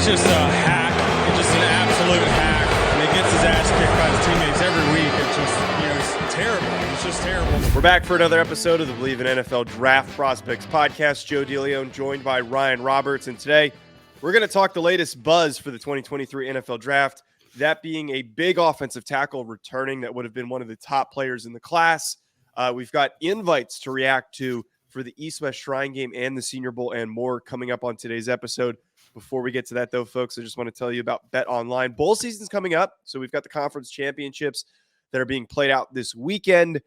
just a hack. He's just an absolute hack. And he gets his ass kicked by his teammates every week. It's just, it's terrible. It's just terrible. We're back for another episode of the Believe in NFL Draft Prospects podcast. Joe DeLeone joined by Ryan Roberts. And today we're going to talk the latest buzz for the 2023 NFL Draft. That being a big offensive tackle returning that would have been one of the top players in the class. We've got invites to react to for the East-West Shrine Game and the Senior Bowl and more coming up on today's episode. Before we get to that, though, folks, I just want to tell you about Bet Online. Bowl season's coming up, so we've got the conference championships that are being played out this weekend.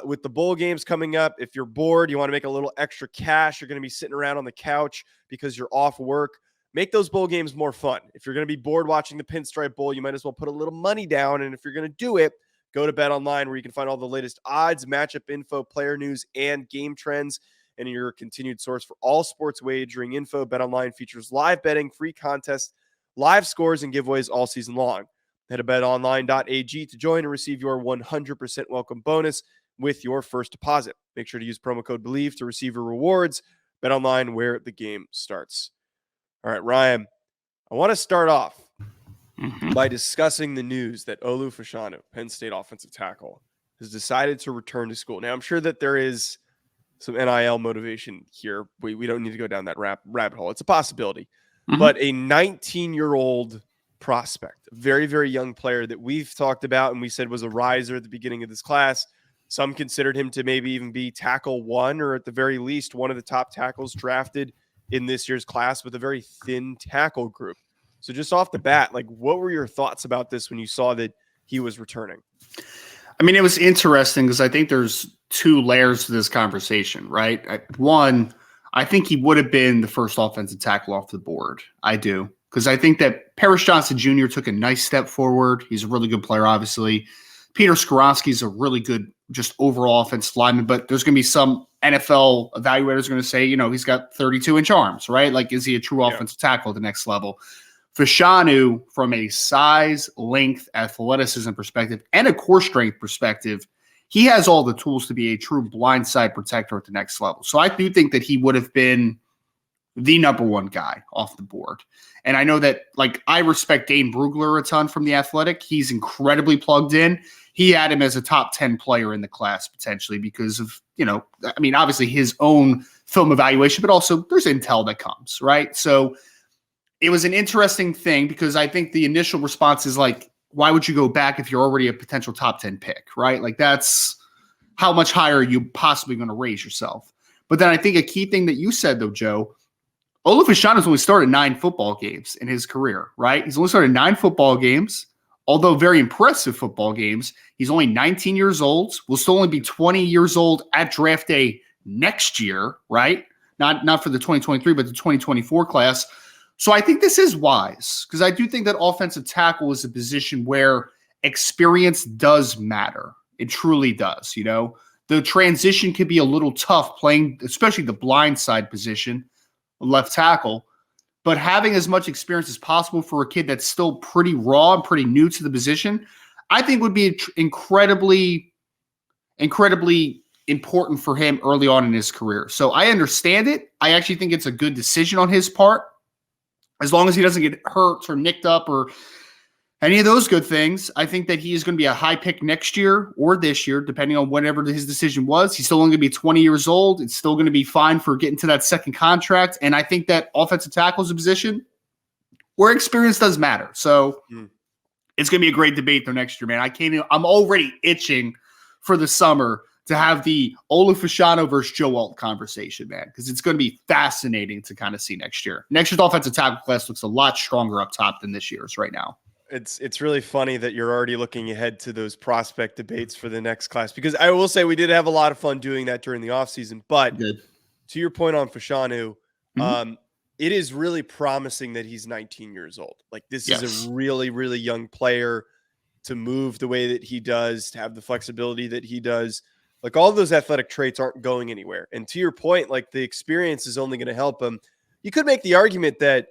With the bowl games coming up, if you're bored, you want to make a little extra cash, you're going to be sitting around on the couch because you're off work, make those bowl games more fun. If you're going to be bored watching the Pinstripe Bowl, you might as well put a little money down, and if you're going to do it, go to Bet Online where you can find all the latest odds, matchup info, player news, and game trends, and your continued source for all sports wagering info. Bet Online features live betting, free contests, live scores, and giveaways all season long. Head to betonline.ag to join and receive your 100% welcome bonus with your first deposit. Make sure to use promo code BELIEVE to receive your rewards. Bet Online, where the game starts. All right, Ryan, I want to start off by discussing the news that Olu Fashanu, Penn State offensive tackle, has decided to return to school. Now, I'm sure that there is some NIL motivation here. We don't need to go down that rabbit hole. It's a possibility. But a 19-year-old prospect, a very, very young player that we've talked about and we said was a riser at the beginning of this class. Some considered him to maybe even be tackle one or at the very least one of the top tackles drafted in this year's class with a very thin tackle group. So just off the bat, like, what were your thoughts about this when you saw that he was returning? I mean, it was interesting because I think there's two layers to this conversation, right? One, I think he would have been the first offensive tackle off the board. I do. Because I think that Paris Johnson Jr. took a nice step forward. He's a really good player, obviously. Peter Skoronski's a really good just overall offensive lineman, but there's going to be some NFL evaluators going to say, you know, he's got 32-inch arms, right? Like, is he a true offensive tackle at the next level? Fashanu, from a size, length, athleticism perspective, and a core strength perspective, he has all the tools to be a true blindside protector at the next level. So I do think that he would have been the number one guy off the board. And I know that, like, I respect Dane Brugler a ton from The Athletic. He's incredibly plugged in. He had him as a top 10 player in the class potentially because of, you know, I mean, obviously his own film evaluation, but also there's intel that comes, right? So it was an interesting thing because I think the initial response is like, why would you go back if you're already a potential top 10 pick, right? Like, that's how much higher are you possibly going to raise yourself. But then I think a key thing that you said, though, Joe, Olu Fashanu's only started 9 football games in his career, right? He's only started 9 football games, although very impressive football games. He's only 19 years old, will still only be 20 years old at draft day next year, right? Not for the 2023, but the 2024 class. So I think this is wise because I do think that offensive tackle is a position where experience does matter. It truly does, you know. The transition could be a little tough playing, especially the blind side position, left tackle, but having as much experience as possible for a kid that's still pretty raw and pretty new to the position, I think would be incredibly important for him early on in his career. So I understand it. I actually think it's a good decision on his part, as long as he doesn't get hurt or nicked up or any of those good things. I think that he is going to be a high pick next year or this year, depending on whatever his decision was. He's still only going to be 20 years old. It's still going to be fine for getting to that second contract. And I think that offensive tackle is a position where experience does matter. So it's going to be a great debate though next year, man. I'm already itching for the summer to have the Olu Fashanu versus Joe Alt conversation, man, because it's going to be fascinating to kind of see next year. Next year's offensive tackle class looks a lot stronger up top than this year's right now. It's really funny that you're already looking ahead to those prospect debates for the next class, because I will say we did have a lot of fun doing that during the offseason. But to your point on Fashanu, it is really promising that he's 19 years old. Like, this is a really, really young player to move the way that he does, to have the flexibility that he does. Like, all of those athletic traits aren't going anywhere. And to your point, like, the experience is only going to help him. You could make the argument that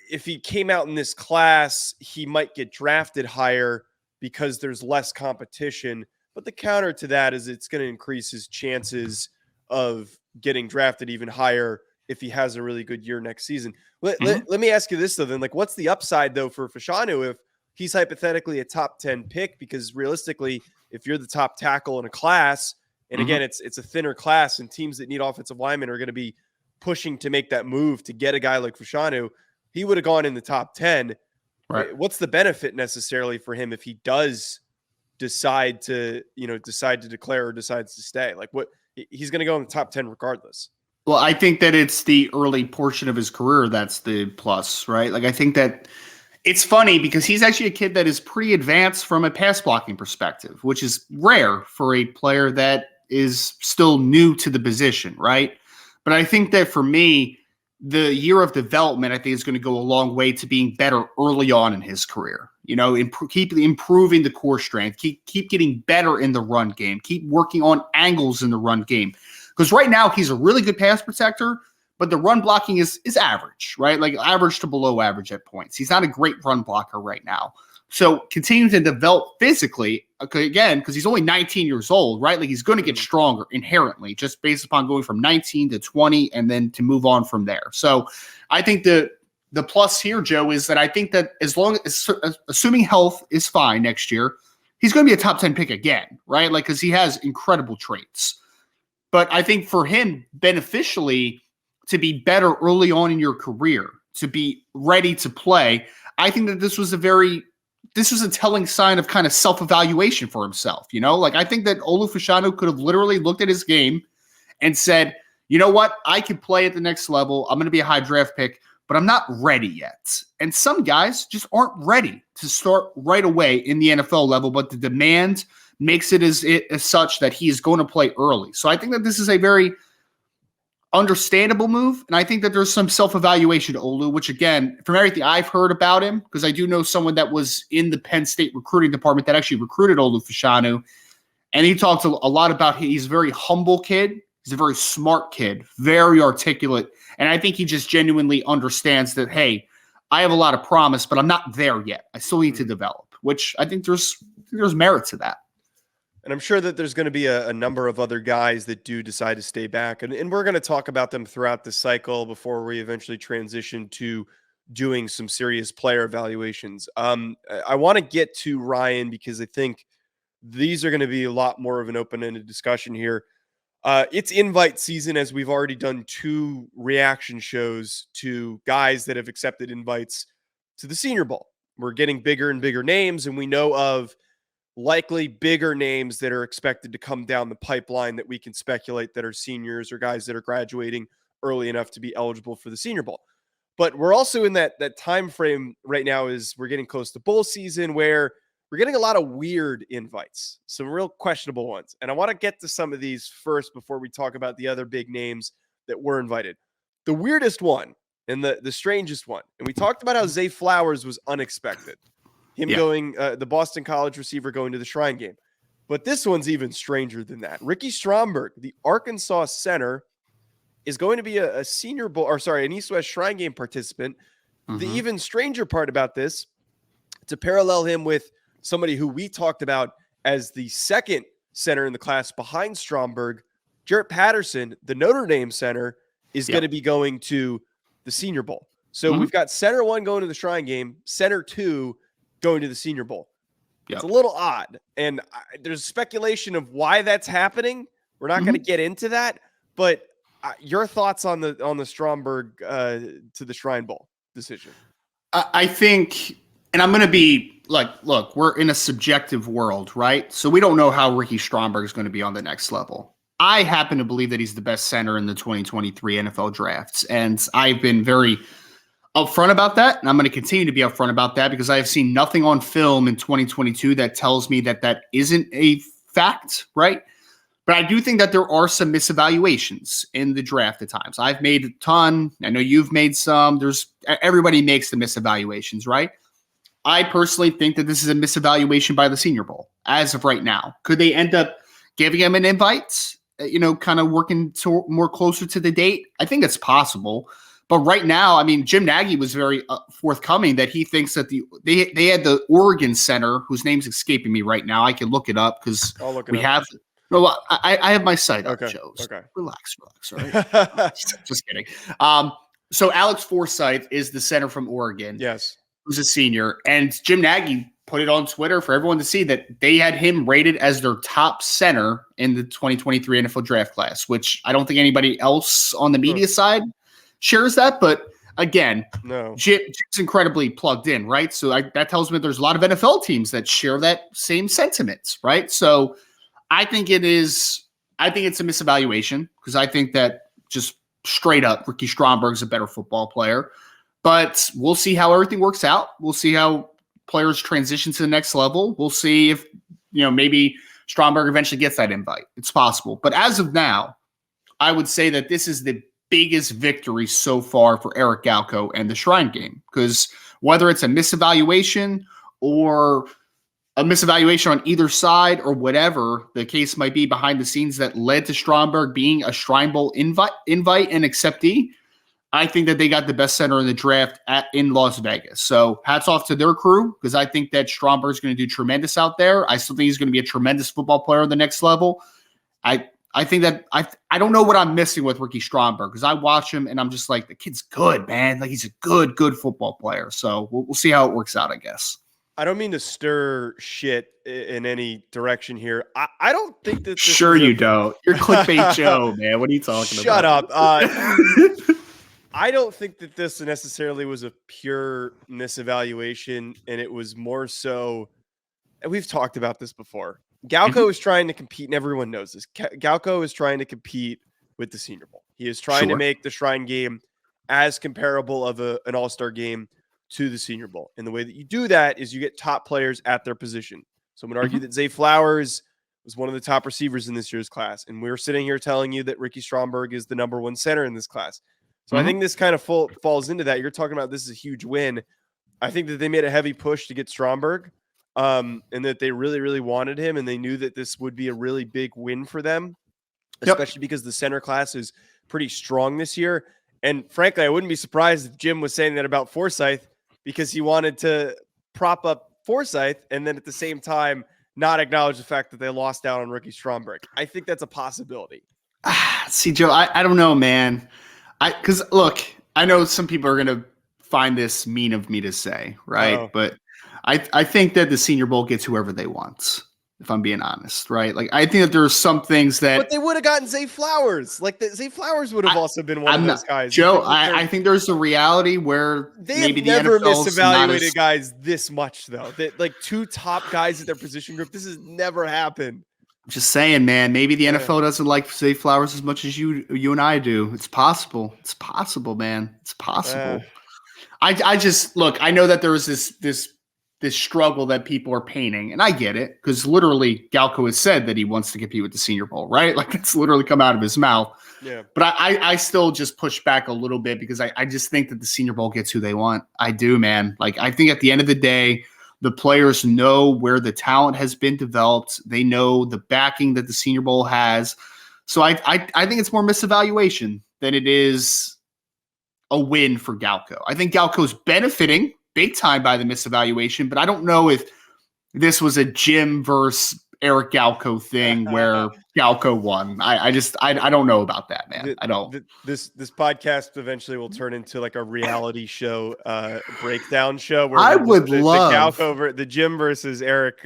if he came out in this class, he might get drafted higher because there's less competition. But the counter to that is it's going to increase his chances of getting drafted even higher if he has a really good year next season. Let me ask you this though, then, like, what's the upside though for Fashanu if he's hypothetically a top 10 pick? Because realistically, if you're the top tackle in a class, and again, it's a thinner class, and teams that need offensive linemen are going to be pushing to make that move to get a guy like Fashanu, he would have gone in the top 10. Right. What's the benefit necessarily for him if he does decide to declare or decides to stay? Like, what, he's going to go in the top 10 regardless. Well, I think that it's the early portion of his career that's the plus, right? Like, I think that it's funny because he's actually a kid that is pretty advanced from a pass blocking perspective, which is rare for a player that is still new to the position, right? But I think that for me, the year of development, I think, is going to go a long way to being better early on in his career. You know, keep improving the core strength, keep getting better in the run game, keep working on angles in the run game. Because right now he's a really good pass protector, but the run blocking is average, right? Like average to below average at points. He's not a great run blocker right now. So continuing to develop physically, again, because he's only 19 years old, right? Like he's going to get stronger inherently just based upon going from 19 to 20 and then to move on from there. So I think the plus here, Joe, is that I think that as long as, assuming health is fine next year, he's going to be a top 10 pick again, right? Like, because he has incredible traits. But I think for him, beneficially, to be better early on in your career, to be ready to play, I think that this was a telling sign of kind of self-evaluation for himself. You know, like I think that Olu Fashanu could have literally looked at his game and said, you know what, I could play at the next level. I'm going to be a high draft pick, but I'm not ready yet. And some guys just aren't ready to start right away in the NFL level, but the demand makes it as such that he is going to play early. So I think that this is a very understandable move. And I think that there's some self-evaluation to Olu, which again, from everything I've heard about him, because I do know someone that was in the Penn State recruiting department that actually recruited Olu Fashanu. And he talks a lot about he's a very humble kid. He's a very smart kid, very articulate. And I think he just genuinely understands that, hey, I have a lot of promise, but I'm not there yet. I still need to develop, which I think there's merit to that. And I'm sure that there's going to be a number of other guys that do decide to stay back. And we're going to talk about them throughout the cycle before we eventually transition to doing some serious player evaluations. I want to get to Ryan because I think these are going to be a lot more of an open-ended discussion here. It's invite season, as we've already done 2 reaction shows to guys that have accepted invites to the Senior Bowl. We're getting bigger and bigger names, and we know of likely bigger names that are expected to come down the pipeline that we can speculate that are seniors or guys that are graduating early enough to be eligible for the Senior Bowl. But we're also in that time frame right now is we're getting close to bowl season where we're getting a lot of weird invites, some real questionable ones. And I want to get to some of these first before we talk about the other big names that were invited. The weirdest one and the strangest one, and we talked about how Zay Flowers was unexpected. Him going, the Boston College receiver going to the Shrine Game. But this one's even stranger than that. Ricky Stromberg, the Arkansas center, is going to be a Senior Bowl, an East-West Shrine Game participant. The even stranger part about this, to parallel him with somebody who we talked about as the second center in the class behind Stromberg, Jarrett Patterson, the Notre Dame center, is going to be going to the Senior Bowl. So we've got center 1 going to the Shrine Game, center 2 going to the Senior Bowl. It's a little odd. And there's speculation of why that's happening. We're not going to get into that, but your thoughts on the Stromberg to the Shrine Bowl decision? I think, and I'm going to be like, look, we're in a subjective world, right? So we don't know how Ricky Stromberg is going to be on the next level. I happen to believe that he's the best center in the 2023 NFL drafts. And I've been very upfront about that, and I'm going to continue to be upfront about that because I have seen nothing on film in 2022 that tells me that isn't a fact, right? But I do think that there are some misevaluations in the draft at times. I've made a ton. I know you've made some. Everybody makes the misevaluations, right? I personally think that this is a misevaluation by the Senior Bowl as of right now. Could they end up giving him an invite, kind of working more closer to the date? I think it's possible. But right now, I mean, Jim Nagy was very forthcoming that he thinks that they had the Oregon center, whose name's escaping me right now. I can look it up because we have No, I have my sight up, Okay. Joe. Okay. Relax. All right. Just kidding. So Alex Forsythe is the center from Oregon. Yes. Who's a senior. And Jim Nagy put it on Twitter for everyone to see that they had him rated as their top center in the 2023 NFL draft class, which I don't think anybody else on the media side shares that. But again, no, Jim's incredibly plugged in, right? So that tells me there's a lot of NFL teams that share that same sentiment, right? So I think it's a misevaluation because I think that just straight up Ricky Stromberg's a better football player. But we'll see how everything works out. We'll see how players transition to the next level. We'll see if, maybe Stromberg eventually gets that invite. It's possible. But as of now, I would say that this is the biggest victory so far for Eric Galko and the Shrine Game. Because whether it's a misevaluation or a misevaluation on either side or whatever the case might be behind the scenes that led to Stromberg being a Shrine Bowl invite and acceptee, I think that they got the best center in the draft in Las Vegas. So hats off to their crew because I think that Stromberg's going to do tremendous out there. I still think he's going to be a tremendous football player on the next level. I think that I don't know what I'm missing with Ricky Stromberg because I watch him and I'm just like, the kid's good, man. Like he's a good football player. So we'll see how it works out, I guess. I don't mean to stir shit in any direction here. I don't think that. Sure you don't. You're clickbait Joe, man. What are you talking about? Shut up. I don't think that this necessarily was a pure misevaluation, and it was more so, and we've talked about this before. Galko is trying to compete, and everyone knows this. Galko is trying to compete with the Senior Bowl. He is trying to make the Shrine Game as comparable of an all-star game to the Senior Bowl. And the way that you do that is you get top players at their position. So I'm going to argue that Zay Flowers was one of the top receivers in this year's class, and we're sitting here telling you that Ricky Stromberg is the number one center in this class. So I think this kind of falls into that. You're talking about this is a huge win. I think that they made a heavy push to get Stromberg and that they really, really wanted him. And they knew that this would be a really big win for them, especially because the center class is pretty strong this year. And frankly, I wouldn't be surprised if Jim was saying that about Forsythe because he wanted to prop up Forsythe and then at the same time not acknowledge the fact that they lost out on Ricky Stromberg. I think that's a possibility. See, Joe, I don't know, man. Because look, I know some people are going to find this mean of me to say, right? Oh. But I think that the Senior Bowl gets whoever they want, if I'm being honest, right? Like I think that there's some things that. But they would have gotten Zay Flowers. Like Zay Flowers would have also been one of those guys. Joe, I think there's a reality where maybe the never NFL misevaluated guys this much, though. That like two top guys at their position group. This has never happened. Just saying, man, maybe the NFL doesn't like Zay Flowers as much as you and I do. It's possible. It's possible, man. It's possible. I just look, I know that there was this struggle that people are painting, and I get it, because literally Galko has said that he wants to compete with the Senior Bowl, right? Like it's literally come out of his mouth. Yeah. But I still just push back a little bit because I just think that the Senior Bowl gets who they want. I do, man. Like I think at the end of the day, the players know where the talent has been developed. They know the backing that the Senior Bowl has. So I think it's more misevaluation than it is a win for Galko. I think Galko's benefiting big time by the misevaluation, but I don't know if this was a Jim versus Eric Galko thing where Galko won. I don't know about that, man. I don't. This podcast eventually will turn into like a reality show breakdown show where I would love the Jim versus Eric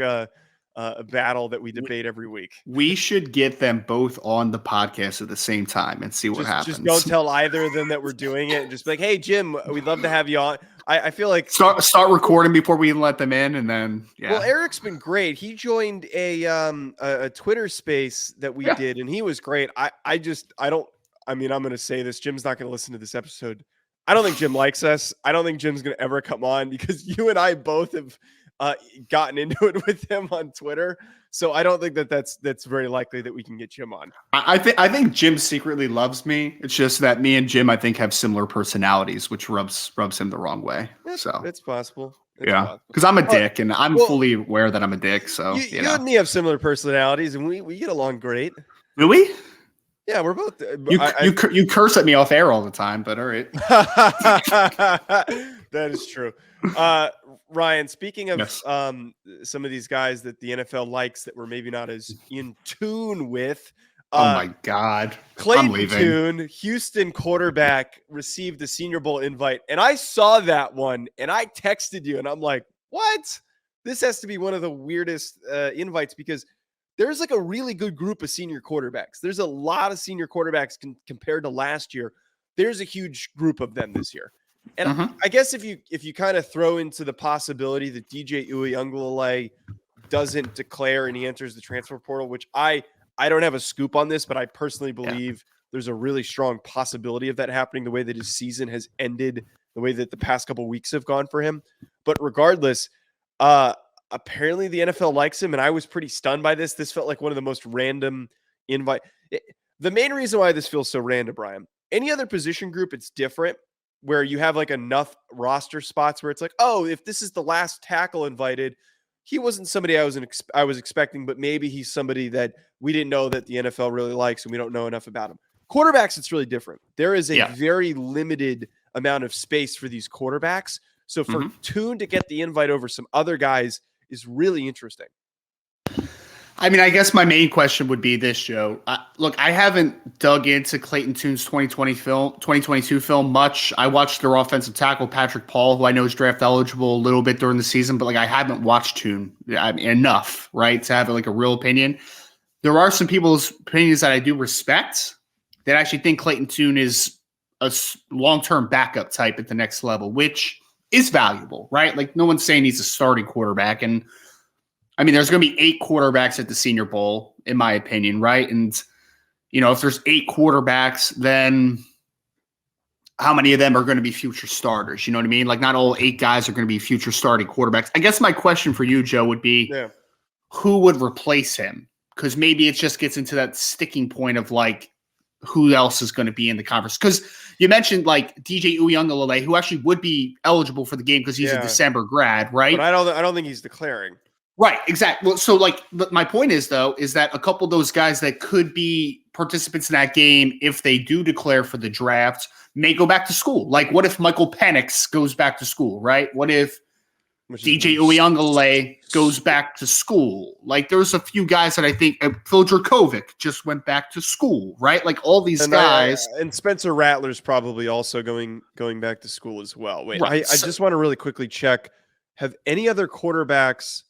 battle that we debate every week. We should get them both on the podcast at the same time and see what happens. Just don't tell either of them that we're doing it. And just be like, hey, Jim, we'd love to have you on. I feel like start recording before we even let them in, and then Well, Eric's been great. He joined a Twitter space that we did, and he was great. I'm going to say this. Jim's not going to listen to this episode. I don't think Jim likes us. I don't think Jim's going to ever come on because you and I both have gotten into it with him on Twitter. So I don't think that's very likely that we can get Jim on. I think Jim secretly loves me. It's just that me and Jim, I think, have similar personalities, which rubs him the wrong way. So it's possible. Because I'm a dick, and I'm fully aware that I'm a dick. So you and me have similar personalities, and we get along great. Do we? Yeah, we're both. You curse at me off air all the time, but all right. That is true. Ryan, speaking of Yes. some of these guys that the NFL likes that we're maybe not as in tune with, Oh my God. I'm Clayton leaving. Toon, Houston quarterback, received the Senior Bowl invite. And I saw that one and I texted you and I'm like, what? This has to be one of the weirdest invites because there's like a really good group of senior quarterbacks. There's a lot of senior quarterbacks compared to last year. There's a huge group of them this year. And I guess if you kind of throw into the possibility that DJ Uiagalelei doesn't declare and he enters the transfer portal, which I don't have a scoop on this, but I personally believe there's a really strong possibility of that happening the way that his season has ended, the way that the past couple of weeks have gone for him. But regardless, apparently the NFL likes him, and I was pretty stunned by this. This felt like one of the most random invite. The main reason why this feels so random, Brian, any other position group, it's different, where you have like enough roster spots where it's like, oh, if this is the last tackle invited, he wasn't somebody I was expecting, but maybe he's somebody that we didn't know that the NFL really likes and we don't know enough about him. Quarterbacks, it's really different. There is a very limited amount of space for these quarterbacks. So for Toon to get the invite over some other guys is really interesting. I mean, I guess my main question would be this, Joe. Look, I haven't dug into Clayton Toon's 2022 film much. I watched their offensive tackle, Patrick Paul, who I know is draft eligible a little bit during the season, but like I haven't watched Toon enough, right, to have like a real opinion. There are some people's opinions that I do respect that actually think Clayton Toon is a long-term backup type at the next level, which is valuable, right? Like no one's saying he's a starting quarterback. And I mean, there's going to be 8 quarterbacks at the Senior Bowl, in my opinion, right? And, you know, if there's 8 quarterbacks, then how many of them are going to be future starters? You know what I mean? Like not all 8 guys are going to be future starting quarterbacks. I guess my question for you, Joe, would be who would replace him? Because maybe it just gets into that sticking point of like, who else is going to be in the conference? Because you mentioned like DJ Uiagalelei, who actually would be eligible for the game because he's a December grad, right? But I don't think he's declaring. Right, exactly. Well, so like my point is though, is that a couple of those guys that could be participants in that game, if they do declare for the draft, may go back to school. Like what if Michael Penix goes back to school, right? What if DJ Uiagalelei goes back to school? Like there's a few guys that I think Phil Dracovic just went back to school, right? Like all these guys. And Spencer Rattler's probably also going back to school as well. Wait, right. I just want to really quickly check. Have any other quarterbacks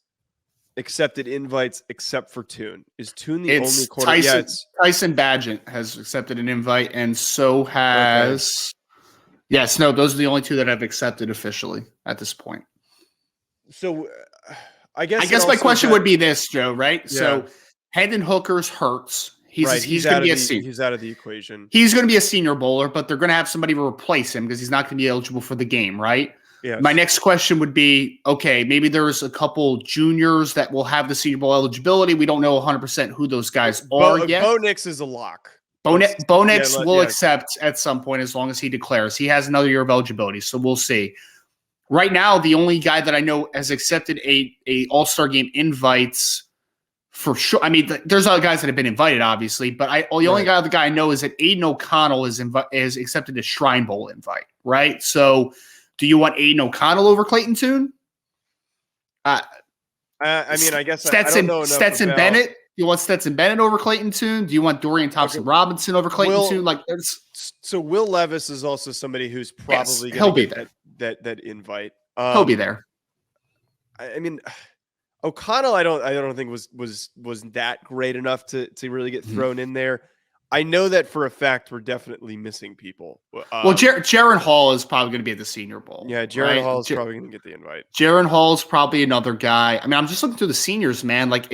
accepted invites except for Toon? Is Toon the only quarterback? Tyson Bagent has accepted an invite, and so has those are the only 2 that have accepted officially at this point. So I guess my question would be this, Joe, right? So Hendon Hooker's hurts. He's going to be he's out of the equation. He's going to be a Senior Bowler, but they're going to have somebody to replace him because he's not going to be eligible for the game, right? Yes. My next question would be, okay, maybe there's a couple juniors that will have the Senior Bowl eligibility. We don't know 100% who those guys are yet. Bo Nix is a lock. Bo Nix will accept at some point as long as he declares. He has another year of eligibility, so we'll see. Right now, the only guy that I know has accepted a All-Star game invites for sure. I mean, there's other guys that have been invited, obviously, but the only guy I know is that Aiden O'Connell is accepted a Shrine Bowl invite, right? So do you want Aiden O'Connell over Clayton Toon? I mean, I guess Stetson I don't know Stetson about Bennett. You want Stetson Bennett over Clayton Toon? Do you want Dorian Thompson-Robinson over Clayton Toon? Like, so Will Levis is also somebody who's probably he'll be there. That invite. He'll be there. I mean, O'Connell, I don't think wasn't that great enough to really get thrown in there. I know that for a fact we're definitely missing people. Well, Jaron Hall is probably going to be at the Senior Bowl. Yeah, Jaron Hall is probably going to get the invite. Jaron Hall is probably another guy. I mean, I'm just looking through the seniors, man. Like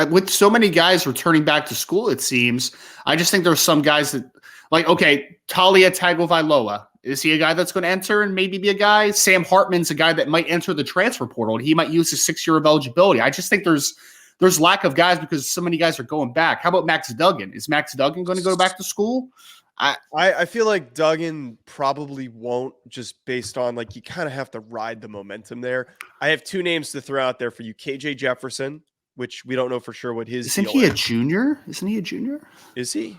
with so many guys returning back to school, it seems. I just think there's some guys that, like, okay, Talia Tagovailoa. Is he a guy that's going to enter and maybe be a guy? Sam Hartman's a guy that might enter the transfer portal. He might use his 6 year of eligibility. I just think there's lack of guys because so many guys are going back. How about Max Duggan? Is Max Duggan going to go back to school? I feel like Duggan probably won't, just based on like you kind of have to ride the momentum there. I have 2 names to throw out there for you. KJ Jefferson, which we don't know for sure what his Isn't he a junior? Isn't he a junior? Is he?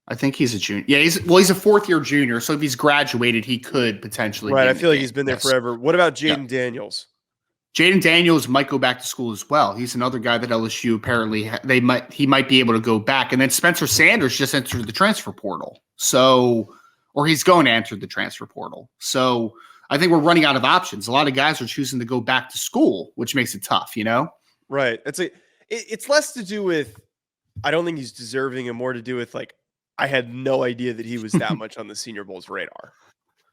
I think he's a junior. Yeah, he's a fourth-year junior, so if he's graduated, he could potentially. Right, be I in the feel like game. he's been there Yes. forever. What about Yeah. Jaden Daniels? Jaden Daniels might go back to school as well. He's another guy that LSU apparently he might be able to go back. And then Spencer Sanders just entered the transfer portal. Or he's going to enter the transfer portal. So I think we're running out of options. A lot of guys are choosing to go back to school, which makes it tough, you know? Right. It's less to do with I don't think he's deserving and more to do with like I had no idea that he was that much on the Senior Bowl's radar.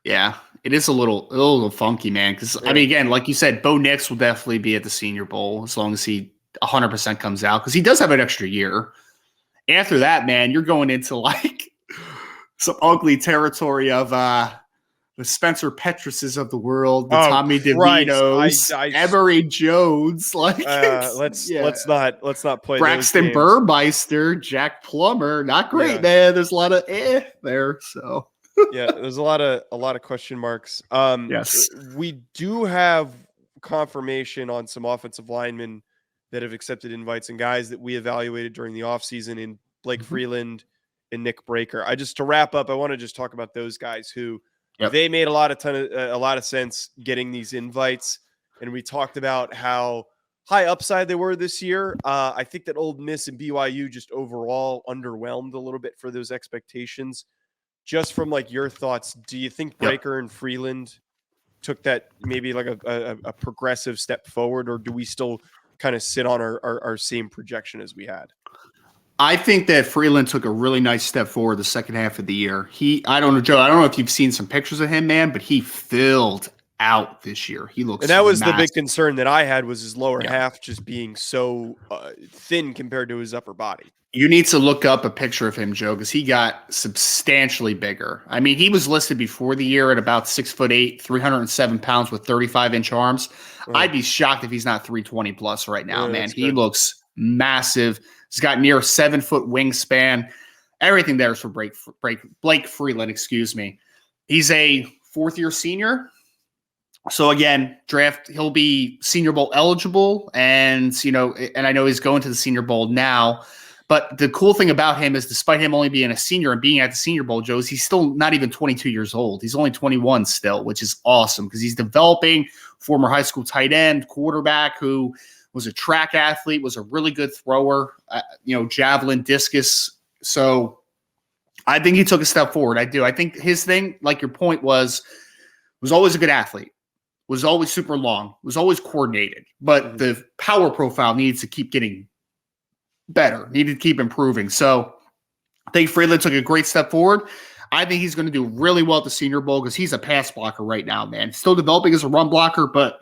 Yeah, it is a little funky, man. Because I mean, again, like you said, Bo Nix will definitely be at the Senior Bowl as long as he 100% comes out because he does have an extra year. After that, man, you're going into like some ugly territory of the Spencer Petruses of the world, the Tommy DeVitos, Emory Jones, like let's not play Braxton Burmeister, Jack Plummer. Not great, man. There's a lot of there. So yeah, there's a lot of question marks. Yes, we do have confirmation on some offensive linemen that have accepted invites and guys that we evaluated during the offseason in Blake Freeland and Nick Breaker. To wrap up, I want to just talk about those guys who they made a lot of sense getting these invites. And we talked about how high upside they were this year. I think that Ole Miss and BYU just overall underwhelmed a little bit for those expectations. Just from like your thoughts, do you think Breaker and Freeland took that maybe like a progressive step forward, or do we still kind of sit on our same projection as we had? I think that Freeland took a really nice step forward the second half of the year. I don't know, Joe, I don't know if you've seen some pictures of him, man, but he filled out this year. He looks, and that was massive. The big concern that I had was his lower half just being so thin compared to his upper body. You need to look up a picture of him, Joe, because he got substantially bigger. I mean, he was listed before the year at about 6'8", 307 pounds with 35-inch arms. I'd be shocked if he's not 320 plus right now, man. He looks massive. He's got near 7-foot wingspan. Everything there is for Blake Freeland, excuse me. He's a fourth-year senior. So again, he'll be Senior Bowl eligible, and I know he's going to the Senior Bowl now. But the cool thing about him is, despite him only being a senior and being at the Senior Bowl, Joe, he's still not even 22 years old. He's only 21 still, which is awesome because he's developing. Former high school tight end, quarterback who was a track athlete, was a really good thrower, javelin, discus. So I think he took a step forward. I do. I think his thing, like your point was always a good athlete, was always super long, was always coordinated, but the power profile needs to keep getting better, needed to keep improving. So I think Freeland took a great step forward. I think he's going to do really well at the Senior Bowl because he's a pass blocker right now, man. Still developing as a run blocker, but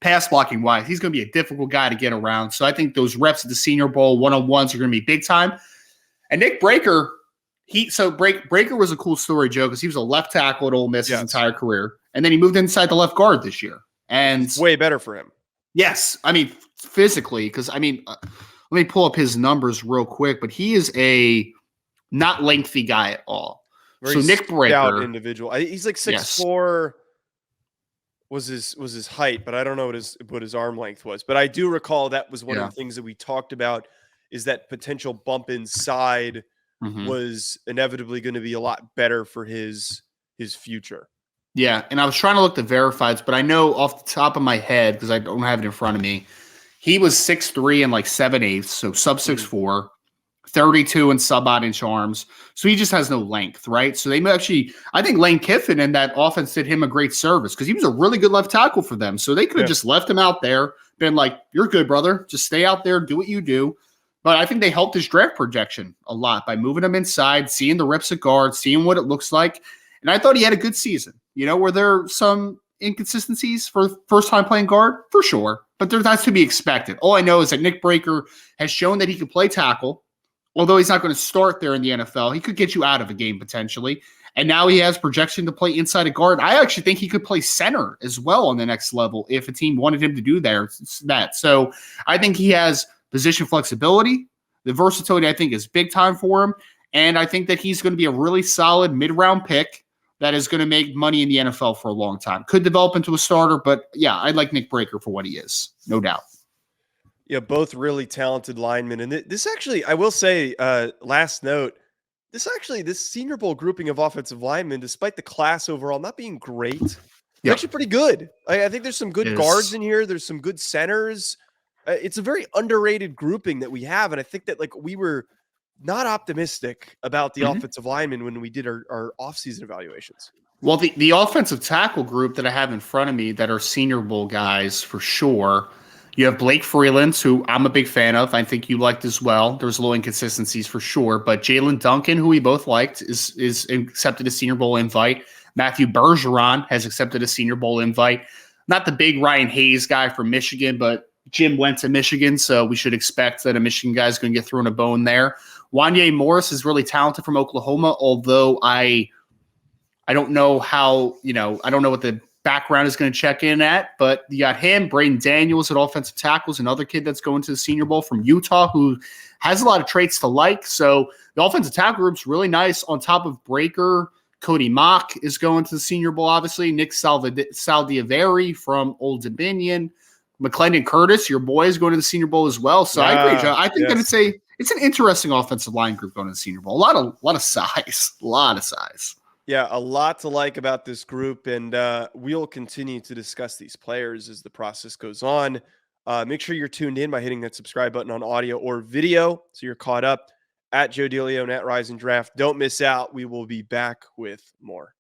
pass blocking wise, he's going to be a difficult guy to get around. So I think those reps at the Senior Bowl one-on-ones are going to be big time. And Nick Breaker, Breaker was a cool story, Joe, because he was a left tackle at Ole Miss his entire career. And then he moved inside the left guard this year. And it's way better for him. Yes. I mean, physically, because let me pull up his numbers real quick, but he is a not lengthy guy at all. Very so Nick Breaker, individual. He's like 6'4" was his height, but I don't know what his arm length was. But I do recall that was one of the things that we talked about, is that potential bump inside was inevitably going to be a lot better for his future. Yeah, and I was trying to look the verifieds, but I know off the top of my head, because I don't have it in front of me, he was 6'3" and like 7/8, so sub 6'4", 32 and sub-odd inch arms. So he just has no length, right? So they actually, I think Lane Kiffin and that offense did him a great service because he was a really good left tackle for them. So they could have just left him out there, been like, you're good, brother. Just stay out there, do what you do. But I think they helped his draft projection a lot by moving him inside, seeing the reps at guard, seeing what it looks like. And I thought he had a good season. Were there some inconsistencies for first time playing guard? For sure. But that's to be expected. All I know is that Nick Breaker has shown that he can play tackle. Although he's not going to start there in the NFL, he could get you out of a game potentially. And now he has projection to play inside a guard. I actually think he could play center as well on the next level if a team wanted him to do that. So I think he has position flexibility. The versatility, I think, is big time for him. And I think that he's going to be a really solid mid-round pick that is going to make money in the NFL for a long time. Could develop into a starter, but yeah, I like Nick Breaker for what he is, no doubt. Yeah, both really talented linemen. And this actually, I will say, last note, this Senior Bowl grouping of offensive linemen, despite the class overall not being great, it's Yeah. actually pretty good. I think there's some good It guards is. in here. There's some good centers. It's a very underrated grouping that we have, and I think that like we were not optimistic about the Mhm. offensive linemen when we did our offseason evaluations. Well, the offensive tackle group that I have in front of me that are Senior Bowl guys for sure. You have Blake Freelands, who I'm a big fan of. I think you liked as well. There's a little inconsistencies for sure, but Jalen Duncan, who we both liked, is accepted a Senior Bowl invite. Matthew Bergeron has accepted a Senior Bowl invite. Not the big Ryan Hayes guy from Michigan, but Jim went to Michigan, so we should expect that a Michigan guy is going to get thrown a bone there. Wanye Morris is really talented from Oklahoma, although I don't know how, I don't know what the background is going to check in at, but you got him, Braden Daniels at offensive tackles, another kid that's going to the Senior Bowl from Utah who has a lot of traits to like. So the offensive tackle group's really nice. On top of Breaker, Cody Mock is going to the Senior Bowl, obviously. Nick Saldiaveri from Old Dominion. McClendon Curtis, your boy, is going to the Senior Bowl as well. So I agree, John. I think that it's an interesting offensive line group going to the Senior Bowl. A lot of size. A lot of size. Yeah, a lot to like about this group, and we'll continue to discuss these players as the process goes on. Make sure you're tuned in by hitting that subscribe button on audio or video so you're caught up. At Joe DeLeone, at Rise and Draft. Don't miss out. We will be back with more.